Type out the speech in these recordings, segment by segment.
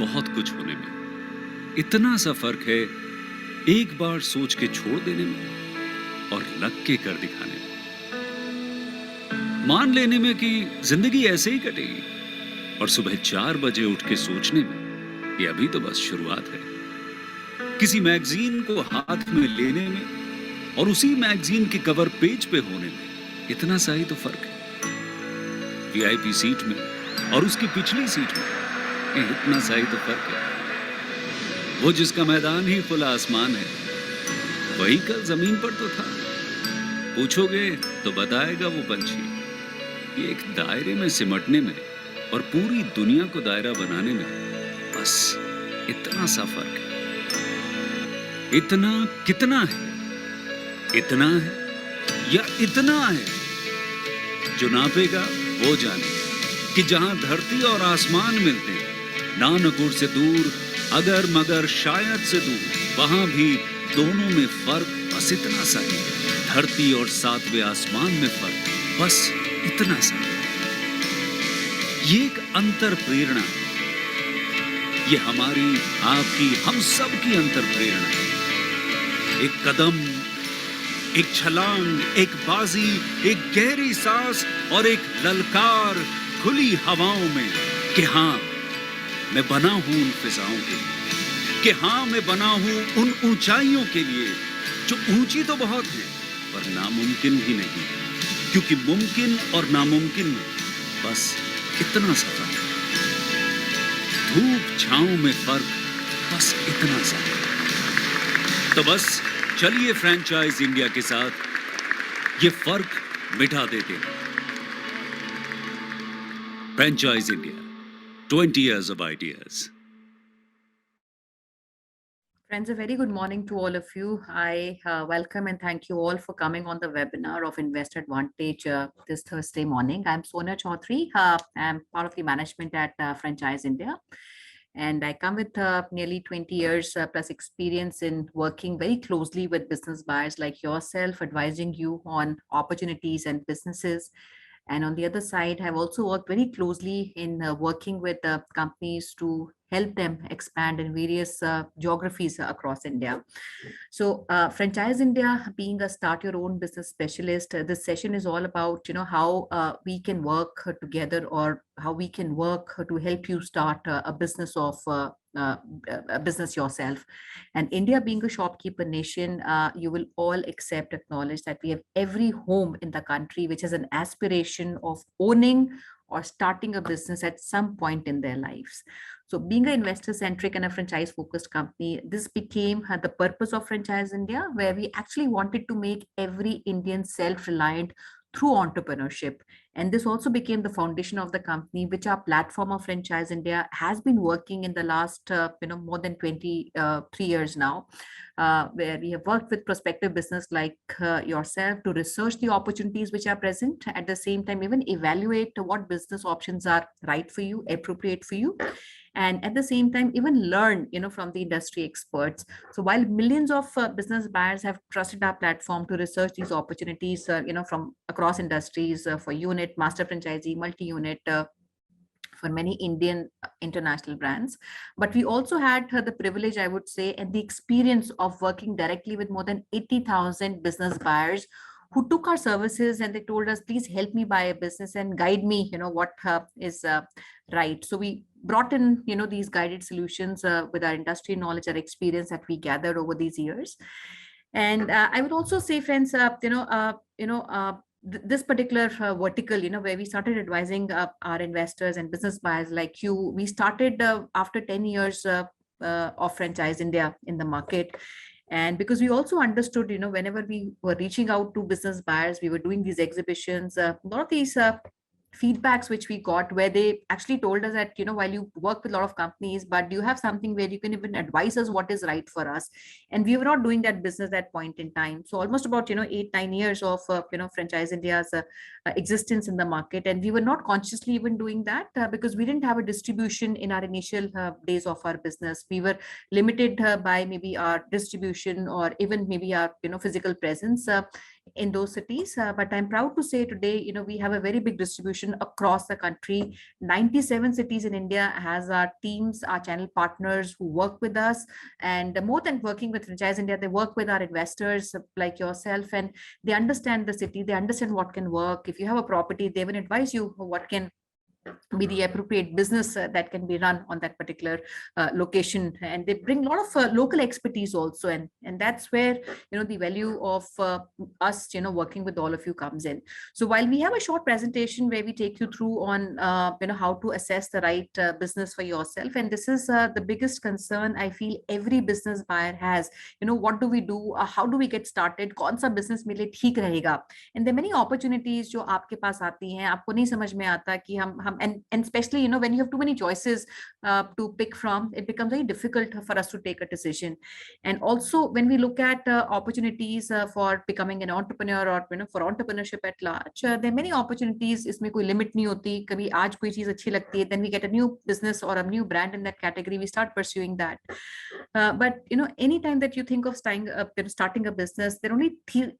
बहुत कुछ होने में। इतना सा फर्क है एक बार सोच के छोड़ देने में और लग के कर दिखाने में। मान लेने में कि जिंदगी ऐसे ही कटेगी और सुबह 4 बजे उठ के सोचने में ये अभी तो बस शुरुआत है। किसी मैगजीन को हाथ में लेने में और उसी मैगजीन के कवर पेज पे होने में इतना सा ही तो फर्क है। वीआईपी सीट में और उसकी पिछली सीट में इतना सा ही तो फर्क है। वो जिसका मैदान ही खुला आसमान है, वही कल जमीन पर तो था। पूछोगे तो बताएगा वो पंछी। ये एक दायरे में सिमटने में और पूरी दुनिया को दायरा बनाने में बस इतना सा फर्क है। इतना कितना है? इतना है या इतना है? जो नापेगा वो जाने कि जहां धरती और आसमान मिलते हैं, नानकुर से दूर, अगर मगर शायद से दूर, वहां भी दोनों में फर्क बस इतना सा है। धरती और 7वें आसमान में फर्क बस इतना सा है। ये एक अंतर प्रेरणा, ये हमारी, आपकी, हम सब की अंतर प्रेरणा है। एक कदम, एक छलांग, एक बाजी, एक गहरी सांस और एक ललकार खुली हवाओं में कि हाँ मैं बना हूं उन फिजाओं के लिए, कि हाँ मैं बना हूं उन ऊंचाइयों के लिए जो ऊंची तो बहुत है पर नामुमकिन ही नहीं, क्योंकि मुमकिन और नामुमकिन में बस इतना सा फर्क है। धूप छांव में फर्क बस इतना सा है। तो बस चलिए फ्रेंचाइज इंडिया के साथ ये फर्क मिटा देते हैं। Franchise India, 20 years of ideas. Friends, a very good morning to all of you. I welcome and thank you all for coming on the webinar of Investor Advantage this Thursday morning. I'm Sonia Chaudhary. I'm part of the management at Franchise India. And I come with nearly 20 years plus experience in working very closely with business buyers like yourself, advising you on opportunities and businesses. And on the other side, I've also worked very closely in working with companies to help them expand in various geographies across India. So Franchise India, being a start your own business specialist, this session is all about, how we can work together, or how we can work to help you start a business of a business yourself. And India being a shopkeeper nation, you will all acknowledge that we have every home in the country which has an aspiration of owning or starting a business at some point in their lives. So being an investor-centric and a franchise-focused company, this became the purpose of Franchise India, where we actually wanted to make every Indian self-reliant through entrepreneurship. And this also became the foundation of the company, which our platform of Franchise India has been working in the last, more than 23 years now, where we have worked with prospective business like yourself to research the opportunities which are present, at the same time, even evaluate what business options are right for you, appropriate for you, and at the same time even learn from the industry experts. So while millions of business buyers have trusted our platform to research these opportunities from across industries, for unit, master franchisee, multi-unit, for many Indian international brands. But we also had the privilege, I would say, and the experience of working directly with more than 80,000 business buyers who took our services and they told us, please help me buy a business and guide me, what is right. So we brought in, these guided solutions with our industry knowledge, our experience that we gathered over these years. And I would also say, friends, this particular vertical, where we started advising our investors and business buyers like you, we started after 10 years of Franchise India in the market. And because we also understood, whenever we were reaching out to business buyers, we were doing these exhibitions, a lot of these feedbacks which we got, where they actually told us that, while you work with a lot of companies, but do you have something where you can even advise us what is right for us? And we were not doing that business at that point in time. So almost about 8-9 years of Franchise India's existence in the market, and we were not consciously even doing that because we didn't have a distribution in our initial days of our business. We were limited by maybe our distribution or even maybe our physical presence in those cities. But I'm proud to say today, we have a very big distribution across the country. 97 cities in India has our teams, our channel partners who work with us. And more than working with Franchise India, they work with our investors like yourself, and they understand the city, they understand what can work. If you have a property, they will advise you what can be the appropriate business that can be run on that particular location, and they bring a lot of local expertise also, and that's where the value of us working with all of you comes in. So while we have a short presentation where we take you through on how to assess the right business for yourself, and this is the biggest concern I feel every business buyer has, what do we do, how do we get started, कौन सा business मेरे लिए ठीक रहेगा, and there are many opportunities जो आपके पास आती हैं, आपको नहीं समझ में आता कि हम and especially when you have too many choices to pick from, it becomes very difficult for us to take a decision. And also when we look at opportunities for becoming an entrepreneur or for entrepreneurship at large, there are many opportunities. इसमें कोई limit नहीं होती, कभी आज कोई चीज अच्छी लगती है, then we get a new business or a new brand in that category, we start pursuing that. But anytime that you think of starting a business, there are only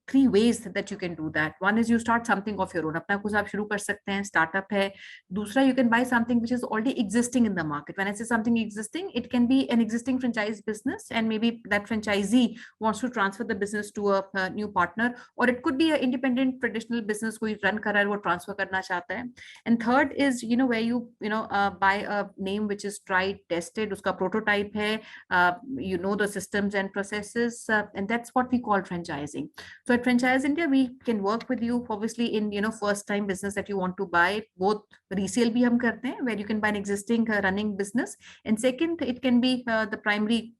three ways that you can do that. One is you start something of your own, अपना कुछ आप शुरू कर सकते हैं, startup है. दूसरा, you can buy something which is already existing in the market. When I say something existing, it can be an existing franchise business, and maybe that franchisee wants to transfer the business to a new partner, or it could be an independent traditional business कोई run कर रहा है, वो transfer करना चाहता है. And third is where you buy a name which is tried, tested, उसका prototype है, the systems and processes, and that's what we call franchising. So at Franchise India, we can work with you obviously in first time business that you want to buy. Both resale भी हम करते हैं, where you can buy an existing running business, and second, it can be the primary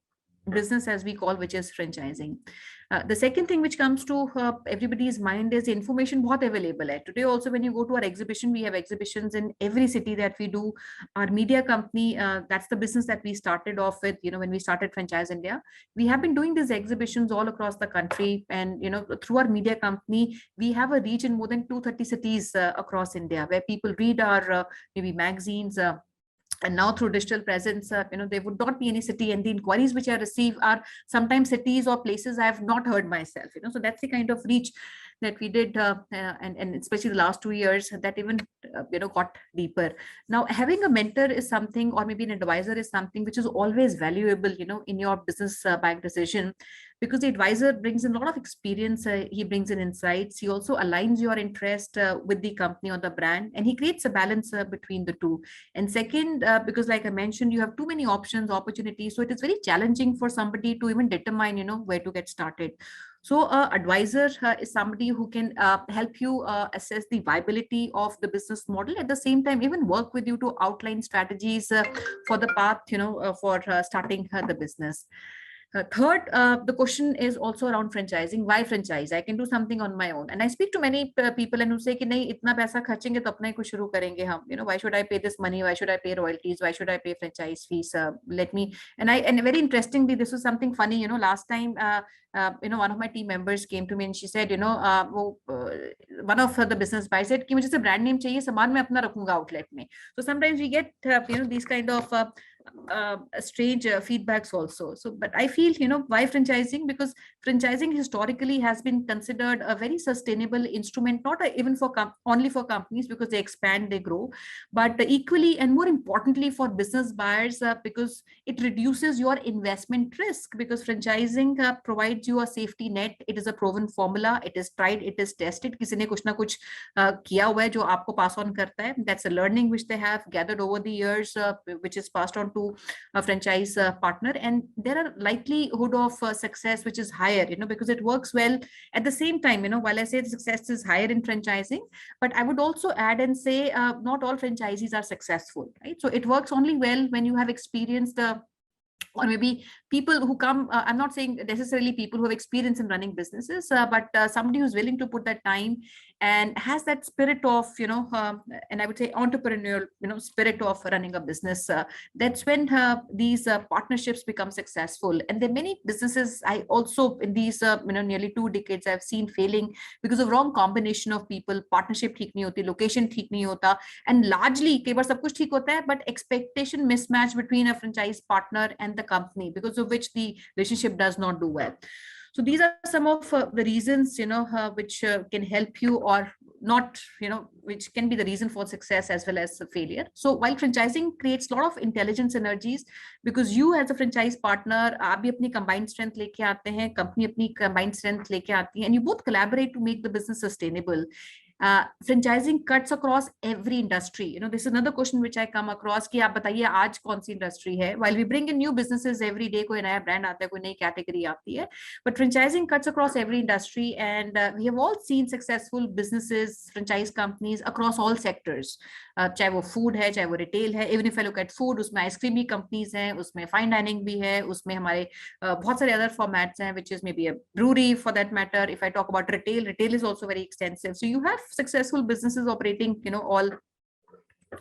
business as we call, which is franchising. The second thing which comes to everybody's mind is information बहुत available है. Today also when you go to our exhibition, we have exhibitions in every city that we do. Our media company, that's the business that we started off with, when we started Franchise India. We have been doing these exhibitions all across the country, and through our media company, we have a reach in more than 230 cities across India, where people read our maybe magazines, and now through digital presence, there would not be any city, and the inquiries which I receive are sometimes cities or places I have not heard myself. So that's the kind of reach that we did, and especially the last 2 years, that even got deeper. Now, having a mentor is something, or maybe an advisor is something which is always valuable, in your business buying decision, because the advisor brings in a lot of experience. He brings in insights. He also aligns your interest with the company or the brand, and he creates a balance between the two. And second, because like I mentioned, you have too many options, opportunities, so it is very challenging for somebody to even determine, where to get started. So advisor is somebody who can help you assess the viability of the business model, at the same time even work with you to outline strategies for the path, for starting the business. Third, the question is also around franchising. Why franchise? I can do something on my own. And I speak to many people and who say कि नहीं इतना पैसा खर्चेंगे तो अपना ही कुछ शुरू करेंगे हम. Why should I pay this money? Why should I pay royalties? Why should I pay franchise fees? Let me. And very interestingly, this was something funny. Last time, one of my team members came to me and she said, one of the business buyers said कि मुझे से brand name चाहिए, सामान मैं अपना रखूंगा outlet में. So sometimes we get these kind of strange feedbacks also. So, but I feel, why franchising? Because franchising historically has been considered a very sustainable instrument, not even for only for companies because they expand, they grow, but equally and more importantly for business buyers, because it reduces your investment risk, because franchising provides you a safety net. It is a proven formula. It is tried. It is tested. किसी ने कुछ ना कुछ किया हुआ है जो आपको pass on करता है. That's a learning which they have gathered over the years, which is passed on to a franchise partner, and there are likelihood of success which is higher, because it works well. At the same time, while I say the success is higher in franchising, but I would also add and say not all franchisees are successful, right? So it works only well when you have experienced or maybe people who come, I'm not saying necessarily people who have experience in running businesses, but somebody who's willing to put that time and has that spirit of, and I would say entrepreneurial, spirit of running a business. That's when these partnerships become successful. And there are many businesses I also in these, nearly 2 decades I've seen failing because of wrong combination of people. Partnership ठीक नहीं होती, location ठीक नहीं होता, and largely कई बार सब कुछ ठीक होता है, but expectation mismatch between a franchise partner and the company, because of which the relationship does not do well. So these are some of the reasons, which can help you or not, which can be the reason for success as well as failure. So while franchising creates a lot of intelligence synergies, because you as a franchise partner, आप भी अपनी combined strength लेके आते हैं, company अपनी combined strength लेके आती है, and you both collaborate to make the business sustainable. Franchising cuts across every industry. This is another question which I come across कि आप बताइए आज कौन सी industry है. While we bring in new businesses every day, कोई नया brand आता है, कोई नई category आती है, but franchising cuts across every industry, and we have all seen successful businesses, franchise companies across all sectors. चाहे वो food है, चाहे वो retail है. Even if I look at food, उसमें ice cream भी companies हैं, उसमें fine dining भी है, उसमें हमारे बहुत सारे other formats हैं, which is maybe a brewery for that matter. If I talk about retail is also very extensive. So you have successful businesses operating, all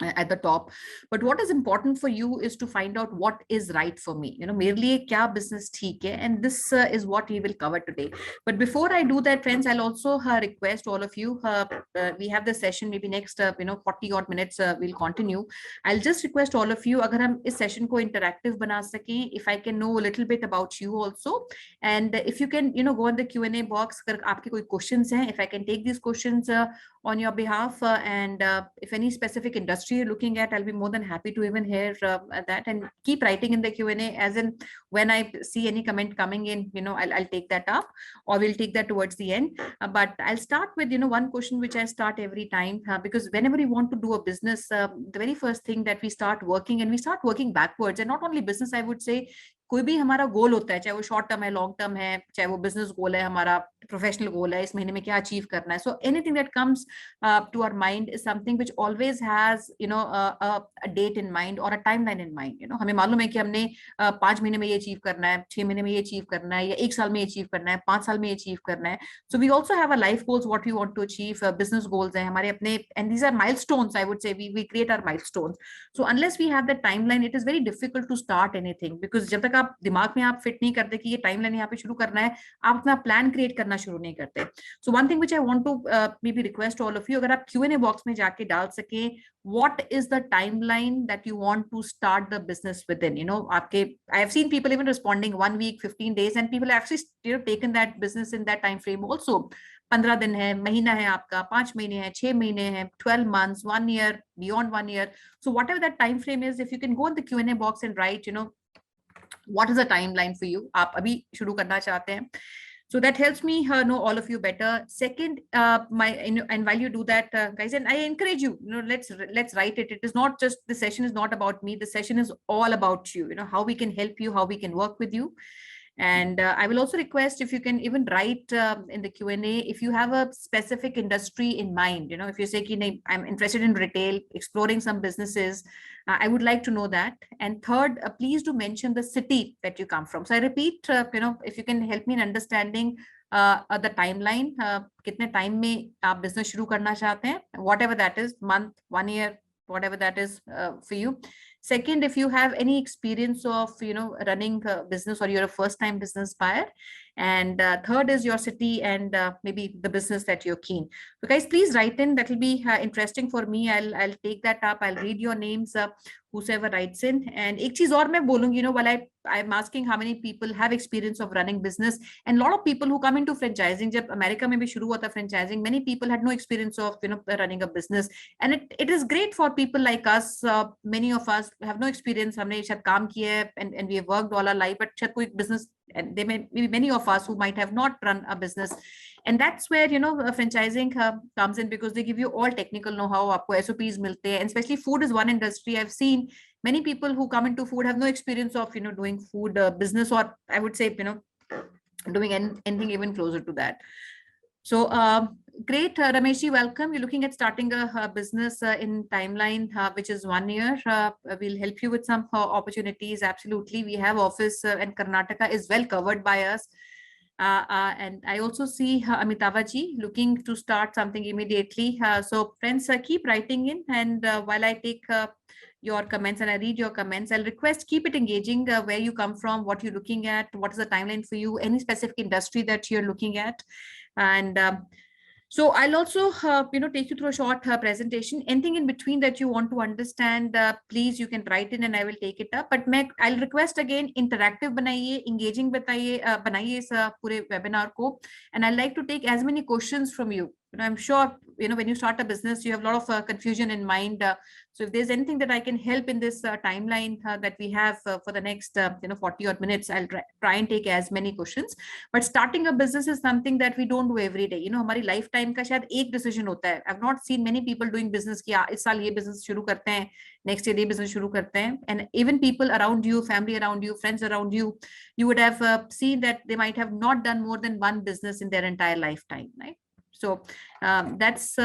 at the top. But what is important for you is to find out what is right for me. मेरे लिए क्या business ठीक है, and this is what we will cover today. But before I do that, friends, I'll also request all of you. We have the session maybe next 40 odd minutes. We'll continue. I'll just request all of you, अगर हम इस session को interactive बना सकें, if I can know a little bit about you also, and if you can go in the Q&A box, अगर आपके कोई questions हैं, if I can take these questions on your behalf, and if any specific industry you're looking at, I'll be more than happy to even hear that, and keep writing in the Q&A, as in when I see any comment coming in, I'll take that up, or we'll take that towards the end. But I'll start with one question which I start every time, because whenever you want to do a business, the very first thing that we start working, and we start working backwards, and not only business, I would say कोई भी हमारा गोल होता है, चाहे वो short term है, long term है, चाहे वो बिजनेस गोल है, हमारा प्रोफेशनल गोल है, इस महीने में क्या अचीव करना है. So anything that comes to our mind is something which always has a date in mind और अ टाइमलाइन इन माइंड. हमें मालूम है कि हमने 5 महीने में ये अचीव करना है, 6 महीने में ये अचीव करना है, या 1 साल में ये अचीव करना है, 5 साल में ये अचीव करना है. So we also have a life goals what we want to achieve. Business goals हैं हमारे अपने, and these are milestones. I would say we create our milestones. So unless we have that timeline, it is very difficult to start anything, because जब तक आप दिमाग में आप fit नहीं करते कि ये टाइमलाइन यहाँ पे शुरू करना है, आप अपना प्लान क्रिएट करना शुरू नहीं करते. So one thing which I want to maybe request all of you, अगर आप Q&A बॉक्स में जाके डाल सके, what is the timeline that you want to start the business within. आपके, I have seen people even responding 1 week, 15 days, and people have actually taken that business in that time frame also. 15 दिन है, महीना है आपका, 5 महीने है, 6 महीने है, 12 months, 1 year, beyond 1 year. So whatever that time frame is, if you can go in the Q&A box and write, what is the timeline for you? आप अभी शुरू करना चाहते हैं. So that helps me know all of you better. Second, and while you do that, guys, and I encourage you, let's write it. It is not just, the session is not about me. The session is all about you. How we can help you, how we can work with you. And I will also request if you can even write in the Q&A if you have a specific industry in mind. If you say, I'm interested in retail, exploring some businesses, I would like to know that. And third, please do mention the city that you come from. So I repeat, if you can help me in understanding the timeline, kitne time mein aap business shuru karna chahte hain, whatever that is, month, 1 year, whatever that is for you. Second, if you have any experience of running a business, or you're a first time business buyer. And third is your city and maybe the business that you're keen. So guys, please write in. That will be interesting for me. I'll take that up. I'll read your names, whosoever writes in. And एक चीज और मैं बोलूंगी, while I'm asking how many people have experience of running business, and a lot of people who come into franchising, जब America में भी शुरू हुआ था franchising, many people had no experience of running a business, and it is great for people like us. Many of us have no experience. हमने शायद काम किया है, and we have worked all our life, but शायद कोई business, and there may be many of us who might have not run a business, and that's where franchising comes in, because they give you all technical know-how. आपको SOPs मिलते हैं, and especially food is one industry. I've seen many people who come into food have no experience of doing food business, or I would say doing anything even closer to that. So great, Ramesh ji, welcome. You're looking at starting a business in timeline, which is 1 year. We'll help you with some opportunities. Absolutely. We have office and Karnataka is well covered by us. And I also see Amitava ji looking to start something immediately. So friends, keep writing in, and while I take your comments and I read your comments, I'll request keep it engaging, where you come from, what you're looking at, what is the timeline for you, any specific industry that you're looking at. And So I'll also, take you through a short presentation. Anything in between that you want to understand, please you can write in and I will take it up. But I'll request again, interactive बनाइए, engaging बनाइए इस पूरे webinar को. And I'd like to take as many questions from you. I'm sure, when you start a business, you have a lot of confusion in mind. So if there's anything that I can help in this timeline that we have for the next, 40 odd minutes, I'll try and take as many questions. But starting a business is something that we don't do every day. हमारी lifetime का शायद एक decision होता है. I've not seen many people doing business कि इस साल ये business शुरू करते हैं, next year ये business शुरू करते हैं. And even people around you, family around you, friends around you, you would have seen that they might have not done more than one business in their entire lifetime, right? So that's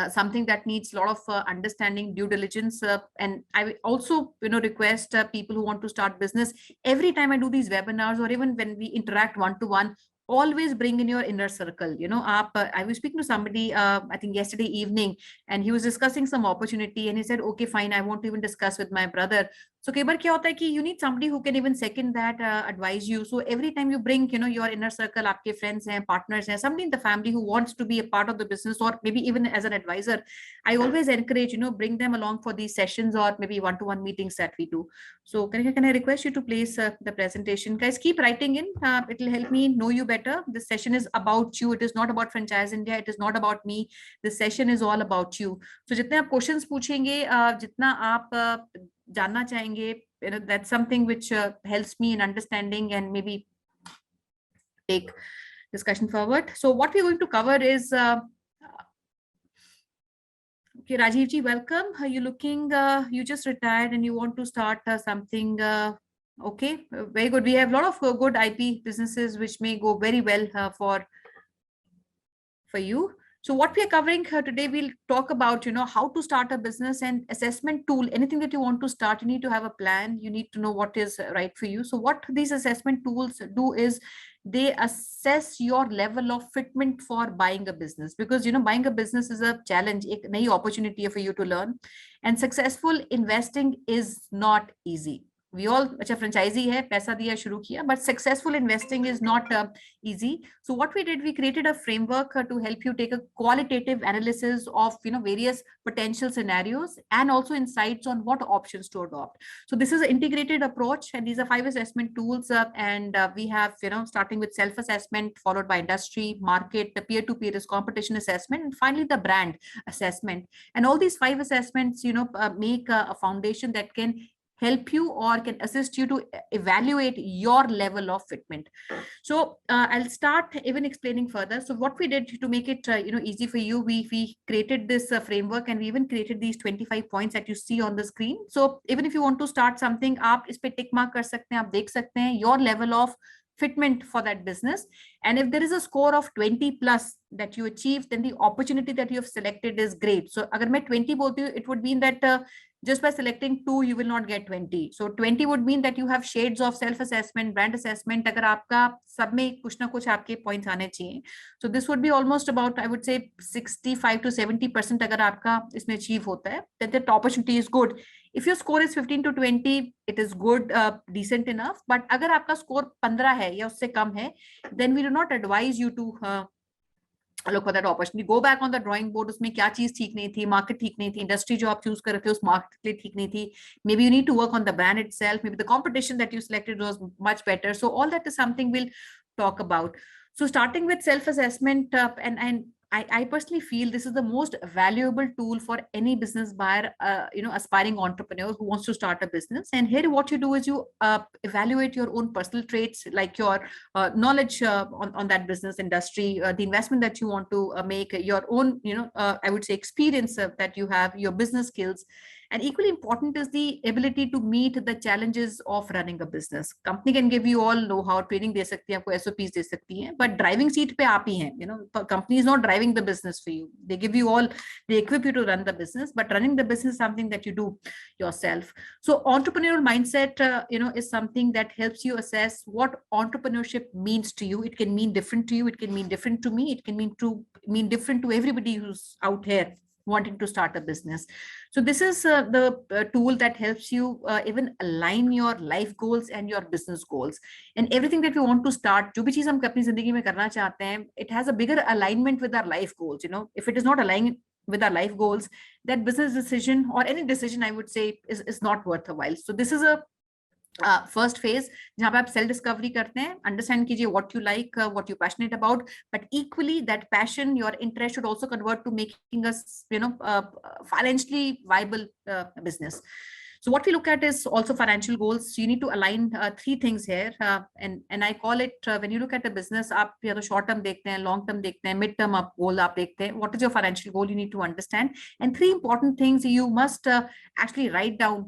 something that needs a lot of understanding, due diligence, and I also request people who want to start business, every time I do these webinars or even when we interact one-to-one, always bring in your inner circle. I was speaking to somebody I think yesterday evening, and he was discussing some opportunity and he said, okay fine, I won't even discuss with my brother. So कई बार क्या होता है कि you need somebody who can even second that, advise you. So every time you bring your inner circle, आपके friends हैं, partners हैं, somebody in the family who wants to be a part of the business or maybe even as an advisor, I always encourage bring them along for these sessions or maybe one-to-one meetings that we do. So can I request you to place the presentation? Guys, keep writing in. It will help me know you better. This session is about you. It is not about Franchise India. It is not about me. This session is all about you. So जितने आप questions पूछेंगे, जितना आप जानना चाहेंगे, that's something which helps me in understanding and maybe take discussion forward. So what we're going to cover is okay, Rajiv ji, welcome. Are you looking, you just retired and you want to start something? Okay, very good. We have a lot of good IP businesses which may go very well for you. So what we are covering today, we'll talk about, how to start a business and assessment tool. Anything that you want to start, you need to have a plan. You need to know what is right for you. So what these assessment tools do is they assess your level of fitment for buying a business, because, buying a business is a challenge, a new opportunity for you to learn, and successful investing is not easy. We all, अच्छा franchisee है, पैसा दिया शुरू किया, but successful investing is not easy. So what we did, we created a framework to help you take a qualitative analysis of various potential scenarios and also insights on what options to adopt. So this is an integrated approach, and these are 5 assessment tools, and we have starting with self-assessment, followed by industry, market, the peer-to-peer is competition assessment, and finally the brand assessment. And all these 5 assessments make a foundation that can help you or can assist you to evaluate your level of fitment. So I'll start even explaining further. So what we did to make it easy for you, we created this framework, and we even created these 25 points that you see on the screen. So even if you want to start something, आप इस पे tick mark कर सकते हैं, आप देख सकते हैं your level of fitment for that business. And if there is a score of 20 plus that you achieve, then the opportunity that you have selected is great. So अगर मैं 20 बोलती हूँ, it would mean that just by selecting 2, you will not get 20. So 20 would mean that you have shades of self-assessment, brand assessment. अगर आपका सब में कुछ ना कुछ आपके points आने चाहिए. So this would be almost about, I would say 65 to 70% अगर आपका इसमें achieve होता है, then the opportunity is good. If your score is 15 to 20, it is good, decent enough. But अगर आपका score 15 है या उससे कम है, then we do not advise you to look for that opportunity. Go back on the drawing board. उसमें क्या चीज ठीक नहीं थी, market ठीक नहीं थी, industry जो आप choose कर रहे थे उस market के लिए ठीक नहीं थी. Maybe you need to work on the brand itself. Maybe the competition that you selected was much better. So all that is something we'll talk about. So starting with self-assessment, and I personally feel this is the most valuable tool for any business buyer, aspiring entrepreneur who wants to start a business. And here what you do is you evaluate your own personal traits, like your knowledge on that business industry, the investment that you want to make, your own, I would say experience that you have, your business skills. And equally important is the ability to meet the challenges of running a business. Company can give you all know-how, training दे सकती है, आपको SOPs दे सकती हैं, but driving seat पे आप ही हैं. Company is not driving the business for you. They give you all, they equip you to run the business, but running the business is something that you do yourself. So entrepreneurial mindset, is something that helps you assess what entrepreneurship means to you. It can mean different to you. It can mean different to me. It can mean different to everybody who's out here wanting to start a business. So this is the tool that helps you even align your life goals and your business goals. And everything that we want to start, जो भी चीज हम अपनी जिंदगी में करना चाहते हैं, it has a bigger alignment with our life goals. You know, if it is not aligned with our life goals, that business decision or any decision, I would say, is not worth a while. So this is a first phase जहां पे आप self discovery करते हैं, understand कीजिए what you like, what you passionate about, but equally that passion, your interest should also convert to making a financially viable business. So what we look at is also financial goals. So you need to align three things here, and I call it when you look at a business, आप या तो short term देखते हैं, long term देखते हैं, mid term आप goal आप देखते हैं. What is your financial goal? You need to understand. And three important things you must actually write down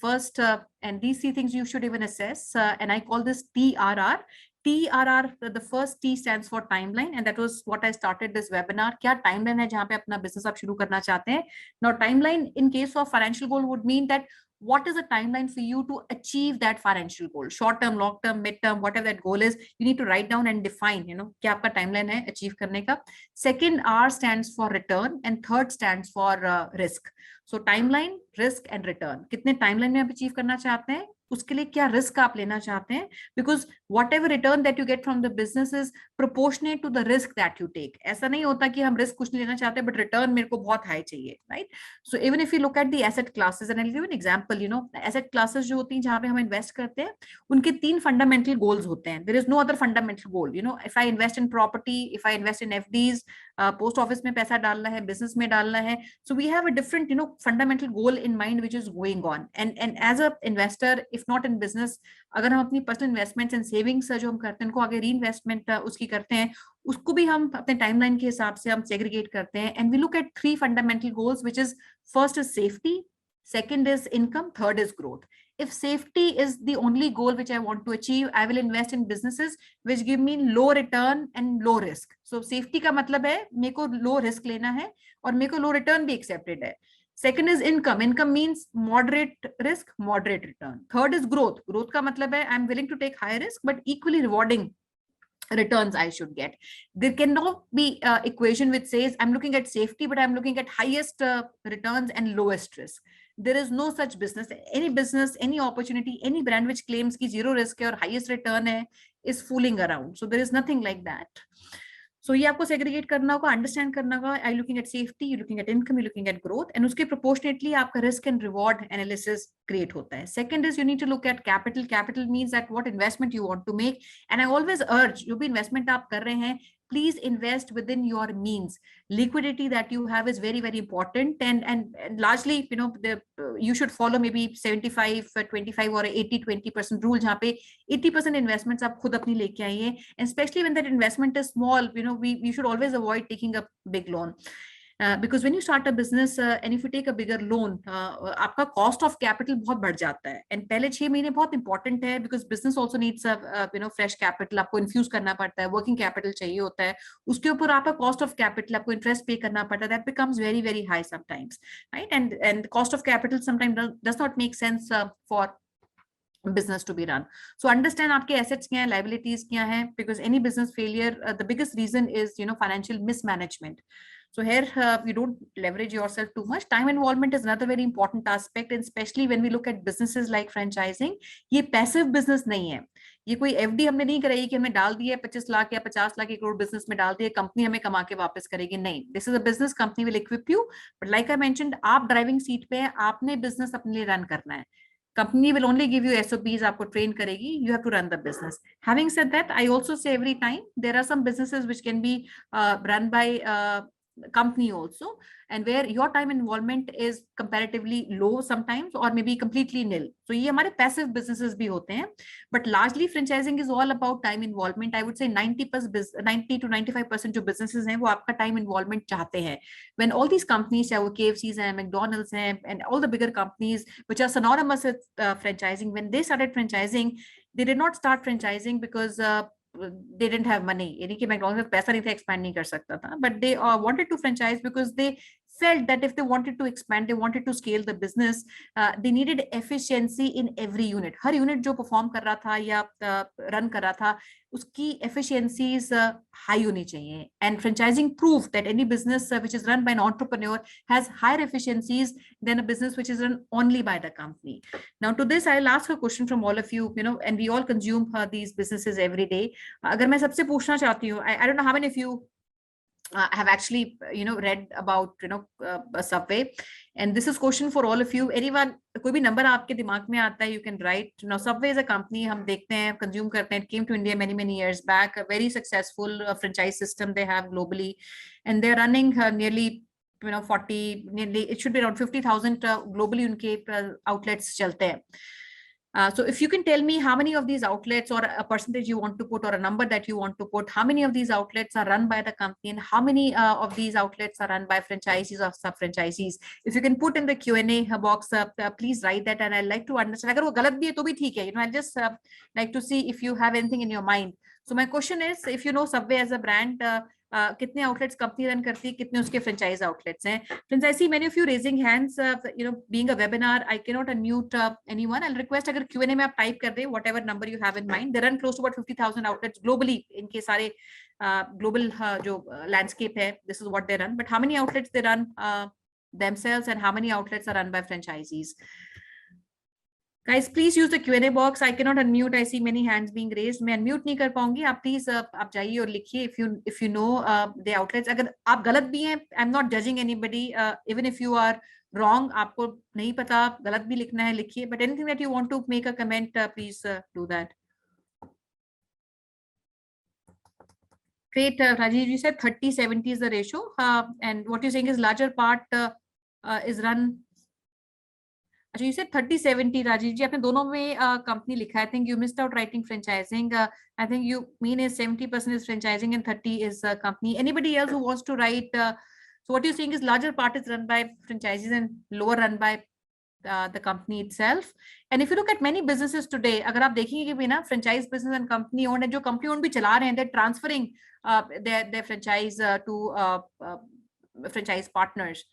first, and these three things you should even assess, and I call this TRR. TRR, the first T stands for timeline, and that was what I started this webinar. क्या timeline है जहाँ पे अपना business आप शुरू करना चाहते हैं? Now timeline in case of financial goal would mean that what is the timeline for you to achieve that financial goal? Short term, long term, mid term, whatever that goal is, you need to write down and define, क्या आपका timeline है achieve करने का. Second, R stands for return, and third stands for risk. So timeline, risk and return. कितने timeline में आप achieve करना चाहते हैं, उसके लिए क्या रिस्क आप लेना चाहते हैं, because whatever return that you get from the business is proportionate to the risk that you take. ऐसा नहीं होता कि हम रिस्क कुछ नहीं लेना चाहते बट रिटर्न मेरे को बहुत हाई चाहिए, right? So even if you look at the asset classes, and I will give an example, asset classes जो होती हैं जहां पे हम इन्वेस्ट करते हैं, उनके 3 फंडामेंटल गोल्स होते हैं. There is no other fundamental goal. If I invest in property, if I invest in FDs, post office में पैसा डालना है, बिजनेस में डालना है, so we have a different fundamental goal in mind which is going on. And as a investor, if not in business, अगर हम अपनी पर्सनल इन्वेस्टमेंट्स एंड सेविंग्स जो हम करते हैं उनको आगे री इन्वेस्टमेंट उसकी करते हैं, उसको भी हम अपने टाइमलाइन के हिसाब से हम सेग्रीगेट करते हैं. And we look at 3 fundamental goals which is, first is safety, second is income, third is growth. If safety is the only goal which I want to achieve, I will invest in businesses which give me low return and low risk. So safety का मतलब है मेरे को low risk लेना है और मेरे को low return भी accepted है. Second is income. Income means moderate risk, moderate return. Third is growth. Growth का मतलब है I'm willing to take high risk but equally rewarding returns I should get. There cannot be equation which says I'm looking at safety but I'm looking at highest returns and lowest risk. There is no such business. Any business, any opportunity, any brand which claims ki zero risk hai aur highest return hai is fooling around. So there is nothing like that. So ये आपको segregate करना होगा, understand करना होगा. Are you looking at safety? You're looking at income? You're looking at growth? And उसके proportionately आपका risk and reward analysis create होता है. Second is you need to look at capital. Capital means that what investment you want to make. And I always urge, जो भी investment आप कर रहे हैं, please invest within your means. Liquidity that you have is very, very important. And largely, you should follow maybe 75, 25 or 80, 20% rule, जहाँ पे 80% investments आप खुद अपनी लेके आइए. And especially when that investment is small, we should always avoid taking a big loan. Because when you start a business and if you take a bigger loan, आपका cost of capital बहुत बढ़ जाता है. And पहले 6 महीने बहुत important है because business also needs fresh capital. आपको infuse करना पड़ता है, working capital चाहिए होता है. उसके ऊपर आपका cost of capital, आपको interest pay करना पड़ता है. That becomes very, very high sometimes, right? And cost of capital sometimes does not make sense for business to be run. So understand आपके assets क्या हैं, liabilities क्या हैं, because any business failure, the biggest reason is financial mismanagement. So here you don't leverage yourself too much. Time involvement is another very important aspect, and especially when we look at businesses like franchising, ये passive business नहीं है. ये कोई FD हमने नहीं कराई कि हमने डाल दिया 25 लाख या 50 लाख एक करोड़ बिजनेस में डाल दिया, कंपनी हमें कमा के वापस करेगी. नहीं, this is a business, company will equip you, but like I mentioned, आप ड्राइविंग सीट पे हैं, आपने बिजनेस अपने लिए रन करना है. Company will only give you SOPs, आपको train करेगी. You have to run the business. Having said that, I also say every time there are some businesses which can be run by company also, and where your time involvement is comparatively low sometimes or maybe completely nil. So ये हमारे passive businesses भी होते हैं, but largely franchising is all about time involvement. I would say 90 to 95% जो businesses हैं वो आपका time involvement चाहते हैं. When all these companies, चाहे वो KFCs हैं, McDonald's हैं, and all the bigger companies which are synonymous with franchising, when they started franchising, they did not start franchising because they didn't have money. यानी कि McDonald's में पैसा नहीं था, expand नहीं कर सकता था, but they wanted to franchise because they felt that if they wanted to expand, they wanted to scale the business, they needed efficiency in every unit. Her unit जो perform कर रहा था या run कर रहा था, उसकी efficiencies high होनी चाहिए. And franchising proved that any business which is run by an entrepreneur has higher efficiencies than a business which is run only by the company. Now, to this, I'll ask a question from all of you, and we all consume these businesses every day. अगर मैं सबसे पूछना चाहती हूँ, I don't know how many of you have actually read about a Subway, and this is question for all of you. Anyone, कोई भी number आपके दिमाग में आता है, you can write. Now, Subway is a company हम देखते हैं, consume करते हैं. It came to India many years back. A very successful franchise system they have globally, and they're running nearly 40, nearly it should be around 50,000 globally उनके outlets चलते हैं. So if you can tell me how many of these outlets, or a percentage you want to put, or a number that you want to put, how many of these outlets are run by the company, and how many of these outlets are run by franchisees or sub-franchisees? If you can put in the Q&A box, please write that, and I'd like to understand. अगर वो गलत भी है तो भी ठीक है. I'd just like to see if you have anything in your mind. So my question is, if you know Subway as a brand, कितने outlets company run करती है, कितने उसके franchise outlets हैं? Friends, I see many of you raising hands. Being a webinar, I cannot unmute anyone. I'll request अगर Q&A में आप type कर दें whatever number you have in mind. They run close to about 50,000 outlets globally. इनके सारे global जो landscape है, this is what they run. But how many outlets they run themselves, and how many outlets are run by franchisees? Guys, please use the Q&A box. I cannot unmute. I see many hands being raised. मैं unmute नहीं कर पाऊंगी. आप please आप जाइए और लिखिए if you know the outlets. अगर आप गलत भी हैं, I'm not judging anybody. Even if you are wrong, आपको नहीं पता, गलत भी लिखना है, लिखिए. But anything that you want to make a comment, please do that. Great. Rajiv, you said 30-70 is the ratio. And what you're saying is larger part is run. You said 30-70, Rajiv ji, आपने दोनों में company लिखा. I think you missed out writing franchising. I think you mean is 70% is franchising and 30 is company. Anybody else who wants to write? So what you're saying is larger part is run by franchises and lower run by the company itself. And if you look at many businesses today, अगर आप देखेंगे कि भी ना franchise business and company owned, जो company owned भी चला रहे हैं, they're transferring their franchise to franchise partners.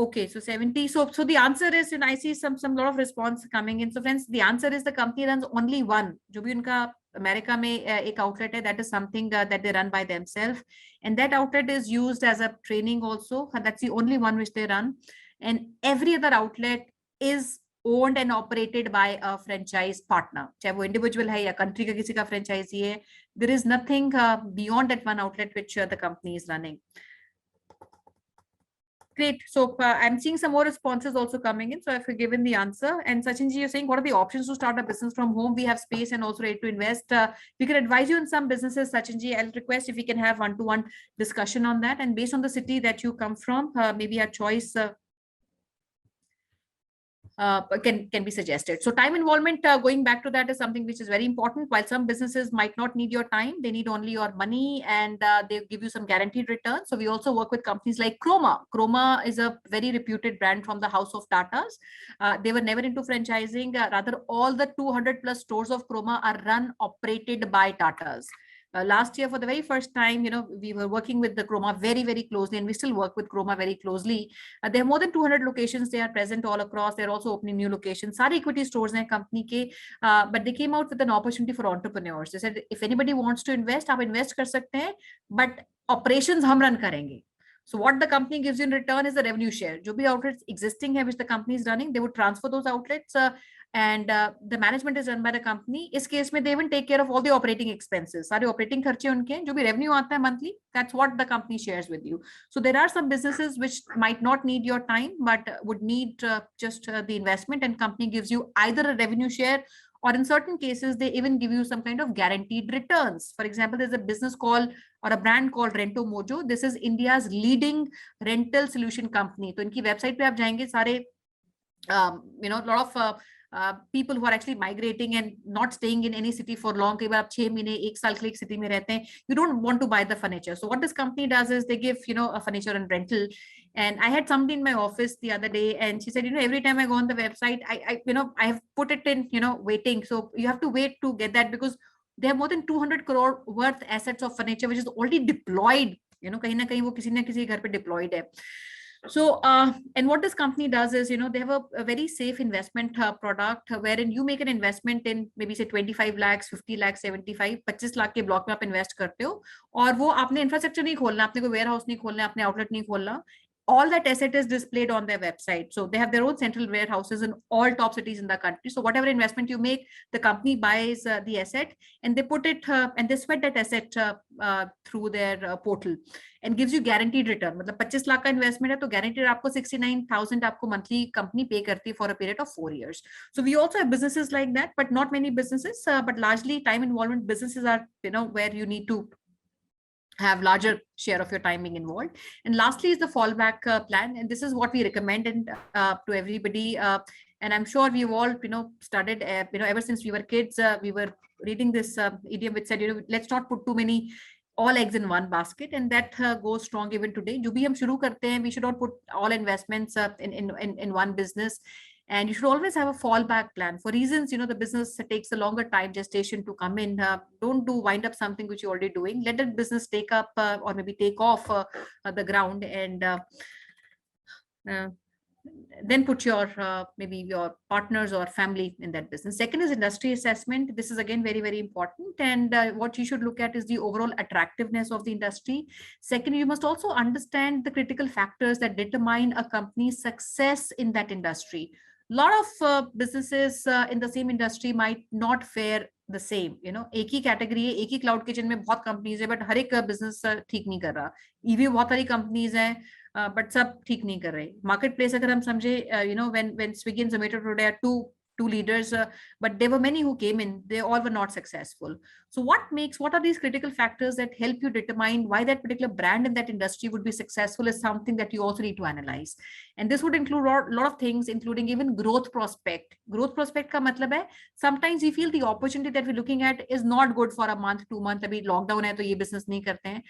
Okay, so 70. So the answer is, I see some lot of response coming in. So friends, the answer is the company runs only one. जो भी उनका America में एक outlet है, that is something that they run by themselves, and that outlet is used as a training also. That's the only one which they run, and every other outlet is owned and operated by a franchise partner. चाहे वो individual है या country का किसी का franchisee है. There is nothing beyond that one outlet which the company is running. Great. So I'm seeing some more responses also coming in. So I've given the answer. And Sachin ji, you're saying, what are the options to start a business from home? We have space and also ready to invest. We can advise you in some businesses, Sachin ji. I'll request if we can have one-to-one discussion on that. And based on the city that you come from, maybe a choice can be suggested. So time involvement, going back to that, is something which is very important. While some businesses might not need your time, they need only your money, and they give you some guaranteed returns. So we also work with companies like Chroma. Chroma is a very reputed brand from the house of Tatas. They were never into franchising. Rather, all the 200 plus stores of Chroma are run, operated by Tatas. Last year, for the very first time, we were working with the Chroma very closely, and we still work with Chroma very closely. They have more than 200 locations. They are present all across. They're also opening new locations. Sari equity stores हैं company के, but they came out with an opportunity for entrepreneurs. They said, if anybody wants to invest, आप invest कर सकते हैं, but operations हम run करेंगे. So what the company gives you in return is the revenue share. जो भी outlets existing है which the company is running, they would transfer those outlets. And the management is run by the company. इस case में they even take care of all the operating expenses. सारे operating खर्चे उनके हैं, जो भी revenue आता है monthly, that's what the company shares with you. So there are some businesses which might not need your time, but would need just the investment, and company gives you either a revenue share, or in certain cases, they even give you some kind of guaranteed returns. For example, there's a business called, or a brand called Rento Mojo. This is India's leading rental solution company. तो इनकी website पे आप जाएंगे, सारे lot of people who are actually migrating and not staying in any city for long. कई बार आप 6 महीने 1 साल के लिए एक city में रहते हैं. You don't want to buy the furniture. So what this company does is they give a furniture and rental. And I had somebody in my office the other day, and she said, every time I go on the website, I have put it in waiting. So you have to wait to get that, because they have more than 200 crore worth assets of furniture which is already deployed कहीं ना कहीं वो किसी ना किसी घर पे deployed है. So, and what this company does is, they have a very safe investment product wherein you make an investment in maybe say 25 lakhs, 50 lakhs, 75, 25 lakh के ब्लॉक में आप इन्वेस्ट करते हो और वो आपने इंफ्रास्ट्रक्चर नहीं खोलना, आपने कोई वेयर हाउस नहीं खोलना, आपने आउटलेट नहीं खोलना. All that asset is displayed on their website. So they have their own central warehouses in all top cities in the country. So whatever investment you make, the company buys the asset and they put it and they sweat that asset through their portal and gives you guaranteed return. मतलब 25 लाख का investment है तो guaranteed आपको 69,000 आपको monthly company pay करती है for a period of 4 years. So we also have businesses like that, but not many businesses, but largely time involvement businesses are, where you need to have larger share of your time being involved. And lastly is the fallback plan, and this is what we recommend to everybody. And I'm sure we've all started ever since we were kids. We were reading this idiom which said, let's not put too many all eggs in one basket, and that goes strong even today. जो भी हम शुरू करते हैं, we should not put all investments in one business. And you should always have a fallback plan for reasons, the business takes a longer time gestation to come in. Don't wind up something which you're already doing. Let the business take up or maybe take off the ground, and then put your maybe your partners or family in that business. Second is industry assessment. This is again very, very important. And what you should look at is the overall attractiveness of the industry. Second, you must also understand the critical factors that determine a company's success in that industry. A lot of businesses in the same industry might not fare the same. एक ही category है, एक ही cloud kitchen में बहुत companies है, but हर एक business ठीक नहीं कर रहा. ईवी बहुत सारी कंपनीज हैं, बट सब ठीक नहीं कर रहे. मार्केट प्लेस अगर हम समझे, when Swiggy and Zomato today are two leaders, but there were many who came in, they all were not successful. So what are these critical factors that help you determine why that particular brand in that industry would be successful is something that you also need to analyze. And this would include a lot of things, including even growth prospect. Growth prospect का मतलब है, sometimes we feel the opportunity that we're looking at is not good for a month, 2 months. अभी lockdown है तो ये business नहीं करते हैं.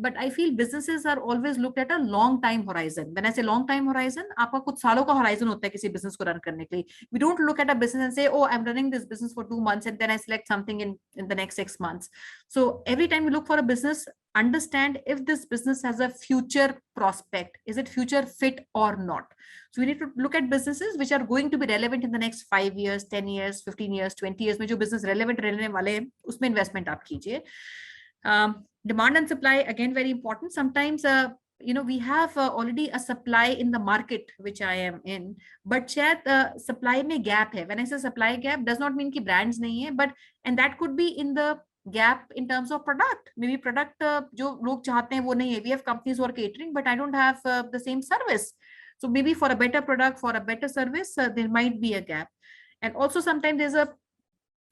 But I feel businesses are always looked at a long time horizon. When I say long time horizon, आपका कुछ सालों का horizon होता है किसी business को run करने के लिए. We don't look at a business and say, oh, I'm running this business for 2 months and then I select something in the next 6 months. So every time you look for a business, understand if this business has a future prospect. Is it future fit or not? So we need to look at businesses which are going to be relevant in the next 5 years, 10 years, 15 years, 20 years. में जो business relevant रहने वाले हैं, उसमें investment आप कीजिए. Demand and supply, again, very important. Sometimes we have already a supply in the market which I am in, but शायद supply में gap है. When I say supply gap, does not mean कि brands नहीं है, but and that could be in the gap in terms of product. Maybe product जो लोग चाहते हैं वो नहीं है. We have companies who are catering, but I don't have the same service. So maybe for a better product, for a better service, there might be a gap. And also sometimes there's a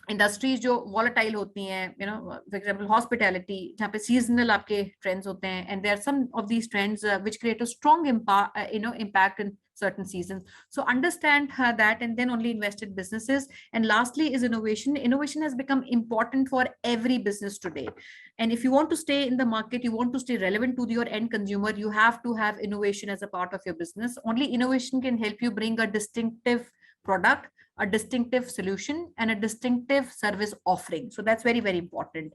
industries जो volatile होती हैं, for example hospitality, जहाँ पे seasonal आपके trends होते हैं, and there are some of these trends which create a strong impact in certain seasons. So understand that and then only invest in businesses. And lastly is innovation. Innovation has become important for every business today. And if you want to stay in the market, you want to stay relevant to your end consumer, you have to have innovation as a part of your business. Only innovation can help you bring a distinctive product, a distinctive solution, and a distinctive service offering. So that's very, very important.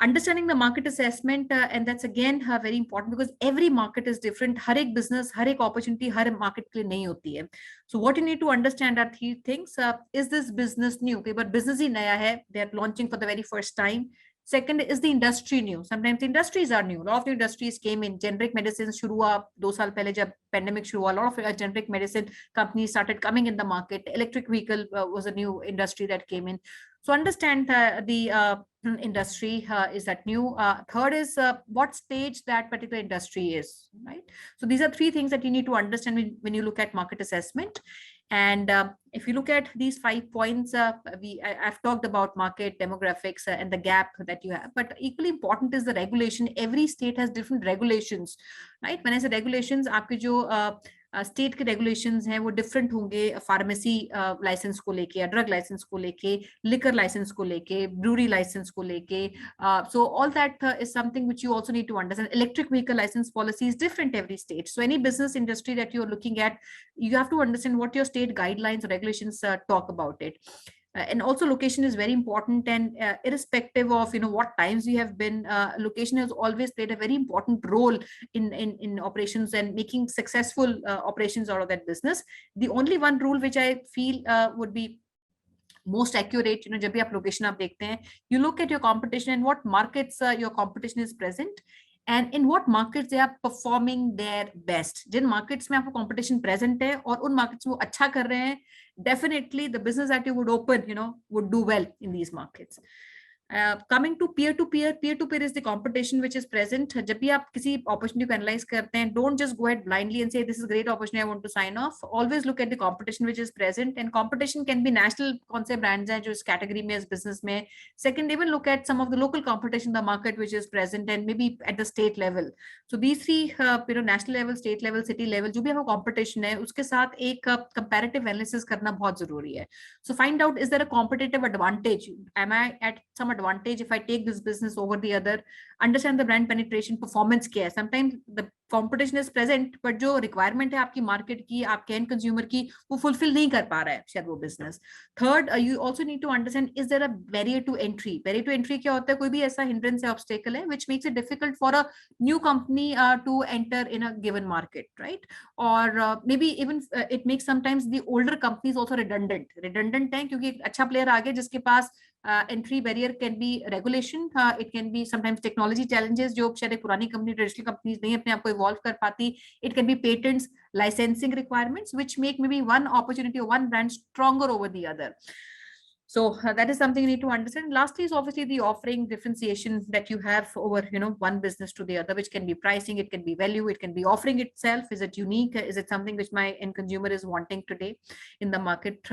Understanding the market assessment, and that's again very important because every market is different. Har ek business, har ek opportunity, har market ke liye nahi hoti hai. So what you need to understand are 3 things. Is this business new? Okay, but business hi naya hai. They are launching for the very first time. Second, is the industry new? Sometimes the industries are new. A lot of new industries came in. Generic medicine शुरू हुआ 2 साल पहले जब pandemic शुरू हुआ. A lot of generic medicine companies started coming in the market. Electric vehicle was a new industry that came in. So understand the industry, is that new? Third is what stage that particular industry is, right? So these are 3 things that you need to understand when you look at market assessment. And if you look at these 5 points, I've talked about market demographics and the gap that you have, but equally important is the regulation. Every state has different regulations, right? When I say regulations, आपके जो state के regulations हैं वो different होंगे pharmacy licence को लेके, drug licence को लेके, लिकर लाइसेंस को लेके, ब्रूरी लाइसेंस को लेके. So all that is something which you also need to understand. Electric vehicle license policy is different every state. So any business industry that you're looking at, you have to understand what your state guidelines or regulations talk about it. And also location is very important, and irrespective of what times we have been, location has always played a very important role in operations and making successful operations out of that business. The only one rule which I feel would be most accurate, जब भी आप location आप देखते हैं, you look at your competition and what markets your competition is present, and in what markets they are performing their best. Jin markets में आपको competition present है और उन markets में वो अच्छा कर रहे हैं, definitely the business that you would open, would do well in these markets. Coming to peer-to-peer is the competition which is present. जब भी आप किसी opportunity को analyze करते हैं, don't just go ahead blindly and say this is a great opportunity, I want to sign off. Always look at the competition which is present, and competition can be national. कौन से brands हैं जो इस category में, इस business में. Second, even look at some of the local competition in the market which is present, and maybe at the state level. So these three, national level, state level, city level, जो भी आपका competition है, उसके साथ एक comparative analysis करना बहुत जरूरी है. So find out, is there a competitive advantage? Am I at some advantage if I take this business over the other? Understand the brand penetration performance क्या है. Sometimes the competition is present, but जो requirement है आपकी market की, आपके end consumer की, वो fulfill नहीं कर पा रहा है शायद वो business. Third, you also need to understand, is there a barrier to entry? Barrier to entry क्या होता है? कोई भी ऐसा hindrance है, obstacle है, which makes it difficult for a new company to enter in a given market, right? Or maybe even it makes sometimes the older companies also redundant है, क्योंकि एक अच्छा player आ गया जिसके पास entry barrier can be regulation, it can be sometimes technology challenges जो शायद एक पुरानी company, traditional companies नहीं अपने आप को evolve कर पाती. It can be patents, licensing requirements, which make maybe one opportunity or one brand stronger over the other. So that is something you need to understand. Lastly is obviously the offering differentiation that you have over, one business to the other, which can be pricing, it can be value, it can be offering itself. Is it unique? Is it something which my end consumer is wanting today in the market?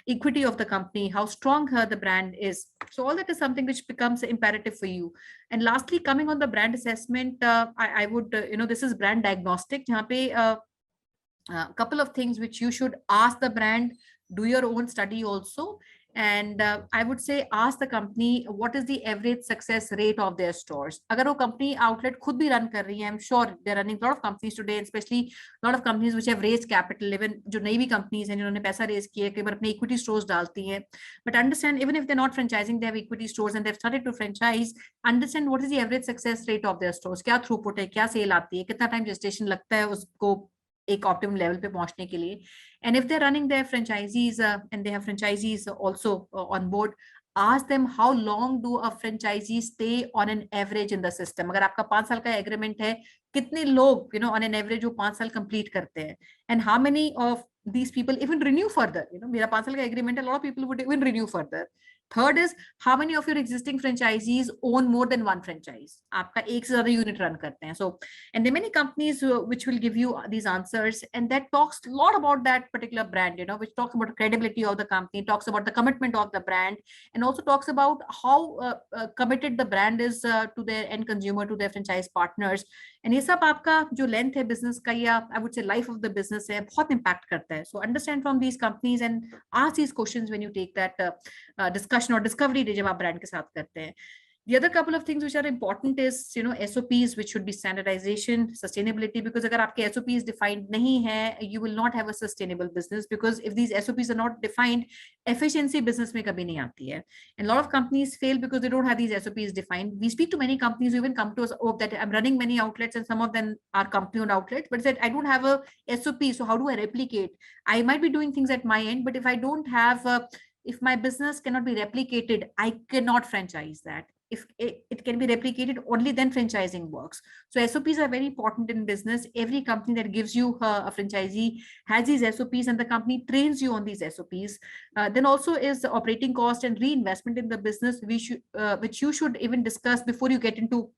Equity of the company, how strong the brand is. So all that is something which becomes imperative for you. And lastly, coming on the brand assessment, I would, this is brand diagnostic. जहाँ पे a couple of things which you should ask the brand, do your own study also. And I would say ask the company what is the average success rate of their stores. अगर वो company outlet खुद भी run कर रही है, I'm sure they're running a lot of companies today, especially a lot of companies which have raised capital, even जो नई भी companies हैं जिन्होंने पैसा raise किया है, कई बार अपने equity stores डालती हैं. But understand, even if they're not franchising, they have equity stores and they've started to franchise, understand what is the average success rate of their stores. क्या throughput है, क्या sale आती है, कितना time gestation लगता है उसको एक optimum level पे पहुंचने के लिए. And if they're running their franchisees and they have franchisees also on board, ask them how long do a franchisee stay on an average in the system. अगर आपका 5 साल का agreement है, कितने लोग on an average वो 5 साल complete करते हैं, and how many of these people even renew further. मेरा 5 साल का agreement है, a lot of people would even renew further. Third is, how many of your existing franchisees own more than one franchise? आपका एक से ज़्यादा unit run करते हैं. So, and there are many companies which will give you these answers, and that talks a lot about that particular brand, which talks about the credibility of the company, talks about the commitment of the brand, and also talks about how committed the brand is to their end consumer, to their franchise partners. And ये सब आपका जो length है business का, या I would say life of the business है, बहुत impact करता है. So understand from these companies and ask these questions when you take that discussion or discovery day जब आप brand के साथ करते हैं. The other couple of things which are important is, SOPs, which should be standardization, sustainability, because अगर आपके SOPs defined नहीं है, you will not have a sustainable business, because if these SOPs are not defined, efficiency business में कभी नहीं आती है. And a lot of companies fail because they don't have these SOPs defined. We speak to many companies who even come to us, oh, that I'm running many outlets and some of them are company-owned outlets, but said, I don't have a SOP, so how do I replicate? I might be doing things at my end, but if I don't have if my business cannot be replicated, I cannot franchise that. If it can be replicated, only then franchising works. So SOPs are very important in business. Every company that gives you a franchisee has these SOPs, and the company trains you on these SOPs. Then also is the operating cost and reinvestment in the business, which you should even discuss before you get into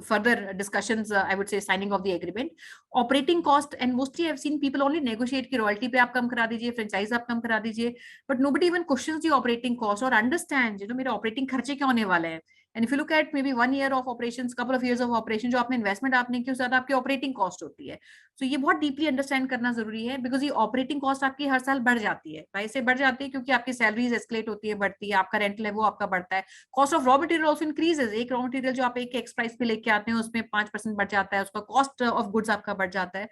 further discussions. I would say signing of the agreement. Operating cost, and mostly I've seen people only negotiate कि royalty पे आप कम करा दीजिए, franchise आप कम करा दीजिए, but nobody even questions the operating cost or understands, मेरे operating खर्चे क्या होने वाले हैं. And if you look at maybe 1 year of operations, couple of years of operation, जो आपने investment आपने की, उससे ज़्यादा आपकी operating cost होती है. So ये बहुत deeply understand करना जरूरी है, because ये operating cost आपकी हर साल बढ़ जाती है. वैसे बढ़ जाती है क्योंकि आपकी salaries escalate होती है, बढ़ती है, आपका rental है वो आपका बढ़ता है. Cost of raw material also increases. एक raw material जो आप एक X price पे लेके आते हैं, उसमें 5% बढ़ जाता है, उसका cost of goods आपका बढ़ जाता है.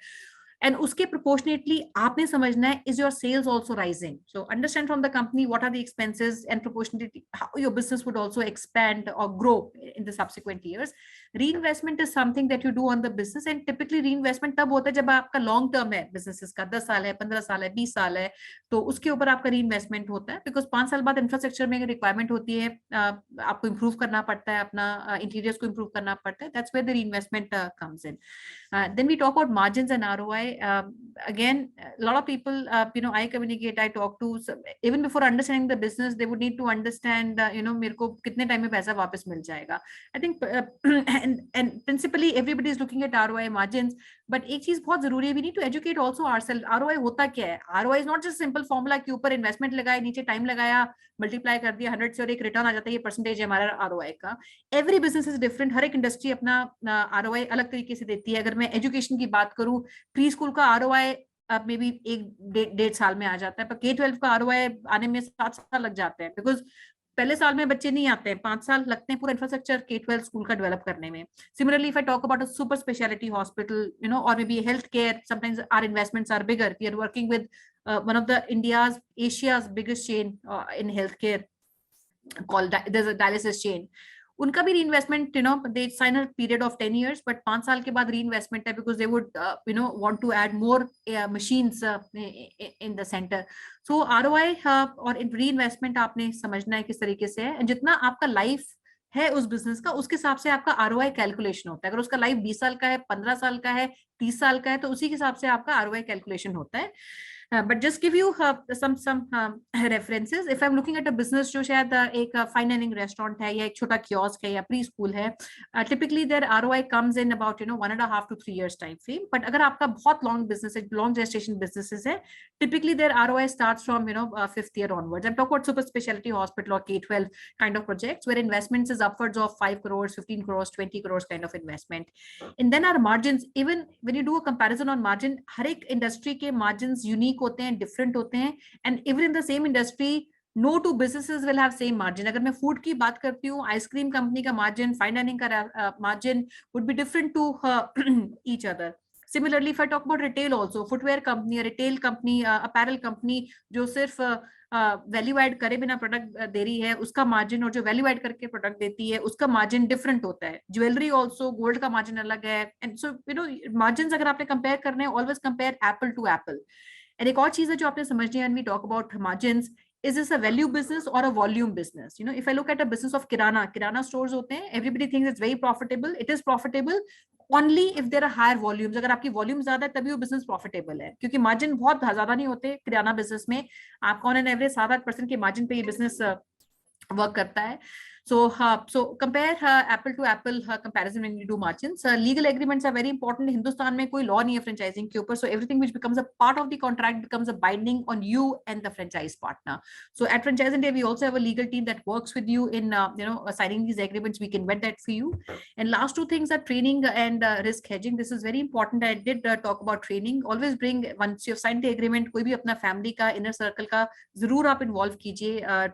and uske proportionately aapne samajhna hai, is your sales also rising? So understand from the company what are the expenses, and proportionately how your business would also expand or grow in the subsequent years. Reinvestment is something that you do on the business, and typically reinvestment tab hota hai jab aapka long term hai, businesses ka 10 साल है, 15 साल है, 20 साल है, तो उसके ऊपर आपका रीइन्वेस्टमेंट होता है, बिकॉज 5 साल बाद इंफ्रास्ट्रक्चर में रिक्वायरमेंट होती है, आपको इंप्रूव करना पड़ता है, अपना इंटीरियर्स को इंप्रूव करना पड़ता है. That's where the reinvestment comes in. Then we talk about margins and ROI. Again, a lot of people, I communicate, I talk to, even before understanding the business, they would need to understand, मेरे को कितने time में पैसा वापस मिल जाएगा. I think, and principally everybody is looking at ROI margins, but एक चीज बहुत जरूरी है, we need to educate also ourselves. ROI होता क्या है? ROI is not just simple formula के ऊपर इन्वेस्टमेंट लगाया, नीचे टाइम लगाया, मल्टीप्लाई कर दिया 100 से और एक रिटर्न आ जाता है, ये परसेंटेज है हमारा ROI का. एवरी बिजनेस इज डिफरेंट, हर एक इंडस्ट्री अपना ROI अलग तरीके से देती है. अगर मैं एजुकेशन की बात करूं, प्री स्कूल का ROI अब मे बी 1-1.5 साल में आ जाता है, पर K-12 का ROI आने में 7 साल लग जाते हैं, बिकॉज पहले साल में बच्चे नहीं आते हैं, 5 साल लगते हैं पूरा इंफ्रास्ट्रक्चर K-12 स्कूल का डेवलप करने में. Similarly, if I talk about a super specialty hospital, or maybe healthcare, sometimes our investments are bigger. We are working with one of the Asia's biggest chain in healthcare called, there's a dialysis chain. उनका भी reinvestment, they sign a period of 10 years, but 5 साल के बाद reinvestment है, because they would, want to add more machines in the center. So ROI और reinvestment आपने समझना है किस तरीके से है, जितना आपका लाइफ है उस बिजनेस का, उसके हिसाब से आपका ROI कैलकुलेशन होता है. अगर उसका लाइफ 20 साल का है, 15 साल का है, 30 साल का है, तो उसी के हिसाब से आपका ROI कैलकुलेशन होता है. But just give you some references. If I'm looking at a business जो शायद एक fine dining restaurant है, या एक छोटा kiosk है, या preschool है, typically their ROI comes in about 1.5 to 3 years time frame. But अगर आपका बहुत long business है, long gestation businesses है, typically their ROI starts from 5th year onwards. I'm talking about super specialty hospital or K-12 kind of projects where investments is upwards of 5 crores, 15 crores, 20 crores kind of investment. And then our margins, even when you do a comparison on margin, हर एक industry के margins unique होते हैं, different होते हैं, and even in the same industry no two businesses will have same margin. अगर मैं food की बात करती हूँ, आइसक्रीम कंपनी का मार्जिन, फाइन डाइनिंग का margin would be different to each other. Similarly, if I talk about retail also, footwear company, retail company, apparel company जो सिर्फ वैल्यू ऐड करे बिना प्रोडक्ट दे रही है, उसका मार्जिन, और जो वैल्यू ऐड करके प्रोडक्ट देती है उसका मार्जिन डिफरेंट होता है. ज्वेलरी ऑल्सो, गोल्ड का मार्जिन अलग है. एंड सो मार्जिन अगर आपने कंपेयर करने हैं, always compare apple to apple. And एक और चीज है जो आपने समझनी है when we talk about margins, is this a value business or a volume business? If I look at a business of kirana stores होते हैं, everybody thinks it's very profitable. It is profitable only if there are higher volumes. अगर आपकी volume ज्यादा है तभी वो business profitable है, क्योंकि मार्जिन बहुत ज्यादा नहीं होते किराना बिजनेस में. आपका ऑन एन एवरेज 7-8% के मार्जिन पे ये बिजनेस वर्क करता है. So compare apple to apple comparison when you do margins. Legal agreements are very important. Hindustan में कोई law नहीं है franchising के ऊपर, so everything which becomes a part of the contract becomes a binding on you and the franchise partner. So at Franchise India, we also have a legal team that works with you in signing these agreements. We can vet that for you. And last two things are training and risk hedging. This is very important. I did talk about training. Always bring, once you've signed the agreement, कोई भी अपना family का, inner circle का जरूर आप involve कीजिए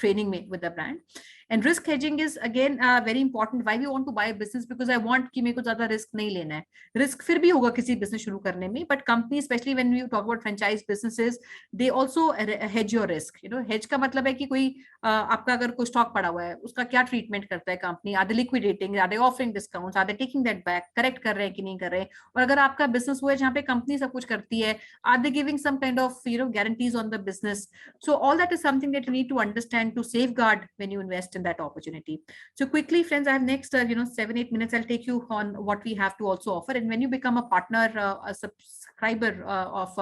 training में with the brand. And risk hedging is again very important. Why we want to buy a business? Because I want कि मेरे को ज्यादा risk नहीं लेना है. Risk फिर भी होगा किसी business शुरू करने में, but companies, especially when we talk about franchise businesses, they also hedge your risk. Hedge का मतलब है कि कोई आपका अगर कोई stock पड़ा हुआ है, उसका क्या treatment करता है company? Are they liquidating? Are they offering discounts? Are they taking that back? Correct कर रहे हैं कि नहीं कर रहे? और अगर आपका business हुआ है जहाँ पे company सब कुछ करती है, are they giving some kind of guarantees on the business? So all that is something that you need to understand to safeguard when you invest in that opportunity. So quickly, friends, I have next 7-8 minutes. I'll take you on what we have to also offer. And when you become a partner, a subscriber of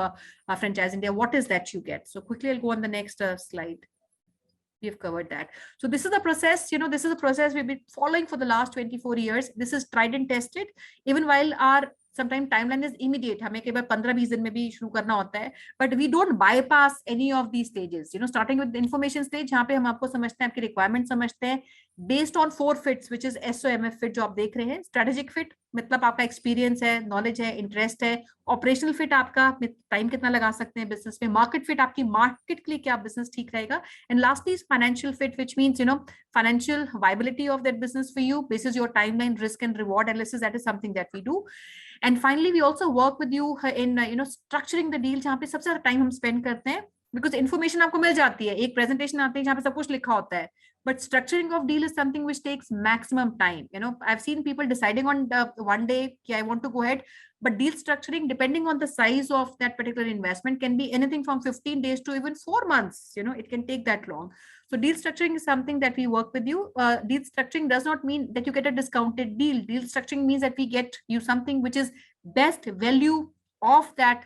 Franchise India, what is that you get? So quickly, I'll go on the next slide. We've covered that. So this is the process. This is a process we've been following for the last 24 years. This is tried and tested. Even while our sometimes timeline is immediate, हमें कई बार 15-20 दिन में भी शुरू करना होता है, but we don't bypass any of these stages. Starting with the information stage, जहाँ पे हम आपको समझते हैं, आपकी requirement समझते हैं, based on 4 fits, which is SOMF fit जो आप देख रहे हैं. Strategic fit मतलब आपका experience है, knowledge है, interest है. Operational fit आपका time कितना लगा सकते हैं business में. Market fit आपकी market के लिए क्या business ठीक रहेगा. And lastly is financial fit, which means financial viability of that business for you, basis your timeline, risk and reward analysis. That is something that we do. And finally, we also work with you in structuring the deal, जहाँ पे सबसे ज़्यादा time हम spend करते हैं, because information आपको मिल जाती है, एक presentation आती है जहाँ पे सब कुछ लिखा होता है, but structuring of deal is something which takes maximum time. I've seen people deciding on one day, I want to go ahead, but deal structuring, depending on the size of that particular investment, can be anything from 15 days to even 4 months. It can take that long. So deal structuring is something that we work with you. Deal structuring does not mean that you get a discounted deal. Deal structuring means that we get you something which is best value of that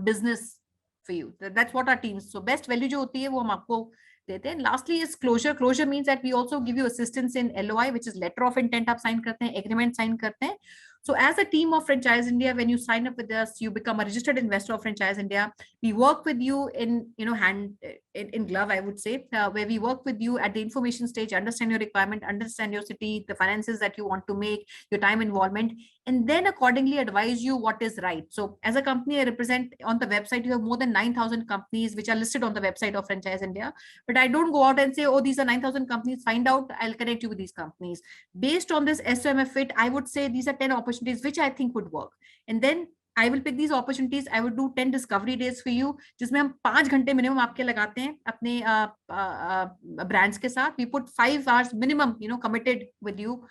business for you. That's what our teams. So best value जो होती है वो हम आपको देते हैं. Lastly is closure. Closure means that we also give you assistance in LOI, which is letter of intent आप sign करते हैं, agreement sign करते हैं. So as a team of Franchise India, when you sign up with us, you become a registered investor of Franchise India. We work with you in, hand in glove, I would say, where we work with you at the information stage, understand your requirement, understand your city, the finances that you want to make, your time involvement, and then accordingly advise you what is right. So as a company, I represent on the website, you have more than 9,000 companies which are listed on the website of Franchise India. But I don't go out and say, oh, these are 9,000 companies, find out, I'll connect you with these companies. Based on this SOMF fit, I would say these are 10 opportunities which I think would work. And then I will pick these opportunities. I would do 10 discovery days for you, जिसमें हम 5 घंटे minimum आपके लगाते हैं अपने brands के साथ. We put 5 hours minimum, committed with you.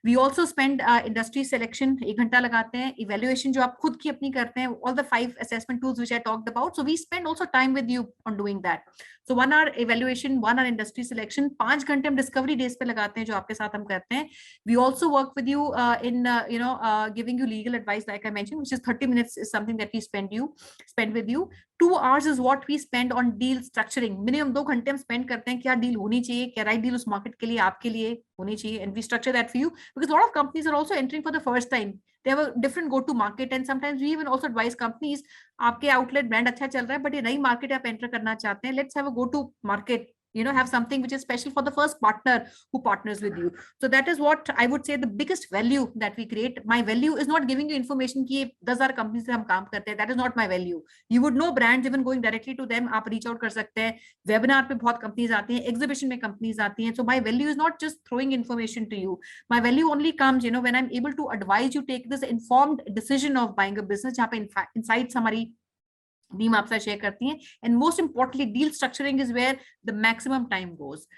We also spend industry selection, 1 घंटा लगाते हैं. Evaluation जो आप खुद की अपनी करते हैं, all the 5 assessment tools which I talked about. So we spend also time with you on doing that. So 1 hour evaluation, 1 hour industry selection, 5 घंटे हम discovery days पे लगाते हैं जो आपके साथ हम करते हैं. We also work with you in giving you legal advice, like I mentioned, which is 30 minutes is something that we spend with you. 2 hours is what we spend on deal structuring. Minimum 2 घंटे हम spend करते हैं क्या deal होनी चाहिए, क्या right deal उस market के लिए आपके लिए होनी चाहिए, and we structure that for you because a lot of companies are also entering for the first time. They have a different go to market, and sometimes we even also advise companies, आपके outlet brand अच्छा चल रहा है but ये नई market आप enter करना चाहते हैं, let's have a go to market, have something which is special for the first partner who partners with you. So that is what I would say the biggest value that we create. My value is not giving you information कि 10,000 companies से हम काम करते हैं. That is not my value. You would know brands even going directly to them. आप reach out कर सकते हैं. Webinar पे बहुत companies आती हैं, exhibition में companies आती हैं. So my value is not just throwing information to you. My value only comes, when I'm able to advise you take this informed decision of buying a business जहाँ पे insights हमारी team आपसे share करती हैं. And most importantly, deal structuring is where the maximum time goes.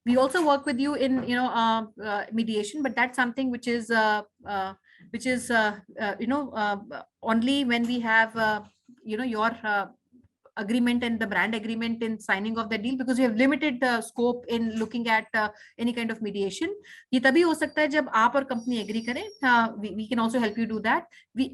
We also work with you in mediation, but that's something which is only when we have your agreement and the brand agreement in signing of the deal, because we have limited scope in looking at any kind of mediation. ये तभी हो सकता है जब आप और company agree करें. We can also help you do that.